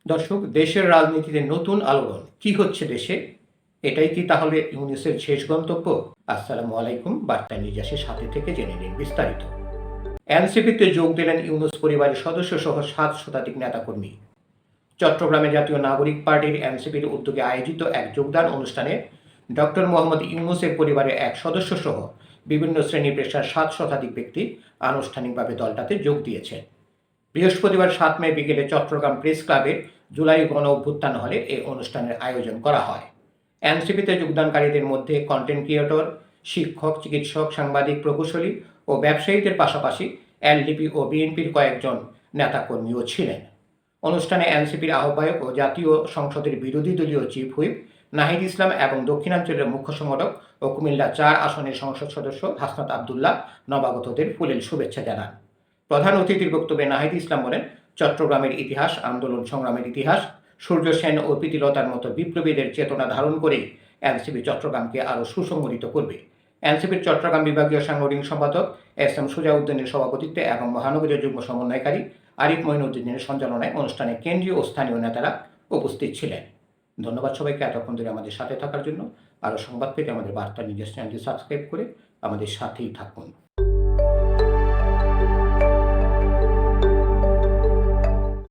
দর্শক, দেশের রাজনীতিতে নতুন আলোড়ন কি হচ্ছে দেশে? এটাই কি তাহলে ইউনূসের শেষ গন্তব্য? আসসালামু আলাইকুম। বার্তা নির্যাসের সাথে থেকে জেনে নিন বিস্তারিত। এনসিপিতে যোগ দিলেন ইউনূস পরিবারের সদস্য সহ ৭ শতাধিক নেতাকর্মী। চট্টগ্রামে জাতীয় নাগরিক পার্টির এনসিপির উদ্যোগে আয়োজিত এক যোগদান অনুষ্ঠানে ডক্টর মোহাম্মদ ইউনূসের পরিবারের এক সদস্য সহ বিভিন্ন শ্রেণী পেশার ৭ শতাধিক ব্যক্তি আনুষ্ঠানিকভাবে দলটাতে যোগ দিয়েছে। বৃহস্পতিবার ৭ মে বিকেলে চট্টগ্রাম প্রেস ক্লাবে জুলাই গণ অভ্যুত্থান হলে এই অনুষ্ঠানের আয়োজন করা হয়। এনসিপিতে যোগদানকারীদের মধ্যে কন্টেন্ট ক্রিয়েটর, শিক্ষক, চিকিৎসক, সাংবাদিক, প্রকৌশলী ও ব্যবসায়ীদের পাশাপাশি এলডিপি ও বিএনপির কয়েকজন নেতাকর্মীও ছিলেন। অনুষ্ঠানে এনসিপির আহ্বায়ক ও জাতীয় সংসদের বিরোধী দলীয় চিফ হুইপ নাহিদ ইসলাম এবং দক্ষিণাঞ্চলের মুখ্য সংগঠক ও কুমিল্লা ৪ আসনের সংসদ সদস্য হাসনাত আবদুল্লাহ নবাগতদের ফুলেল শুভেচ্ছা জানান। প্রধান অতিথির বক্তব্যে নাহিদ ইসলাম বলেন, চট্টগ্রামের ইতিহাস, আন্দোলন সংগ্রামের ইতিহাস, সূর্য সেন ও প্রীতিলতার মতো বিপ্লবীদের চেতনা ধারণ করেই এনসিপি চট্টগ্রামকে আরও সুসংগঠিত করবে। এনসিপির চট্টগ্রাম বিভাগীয় সাংগঠনিক সম্পাদক এস এম সুজাউদ্দিনের সভাপতিত্বে এবং মহানগরীয় যুগ্ম সমন্বয়কারী আরিফ মঈনুদ্দিনের সঞ্চালনায় অনুষ্ঠানে কেন্দ্রীয় ও স্থানীয় নেতারা উপস্থিত ছিলেন। ধন্যবাদ সবাইকে এতক্ষণ ধরে আমাদের সাথে থাকার জন্য। আরও সংবাদ পেতে আমাদের বার্তা নিউজ চ্যানেলটি সাবস্ক্রাইব করে আমাদের সাথেই থাকুন।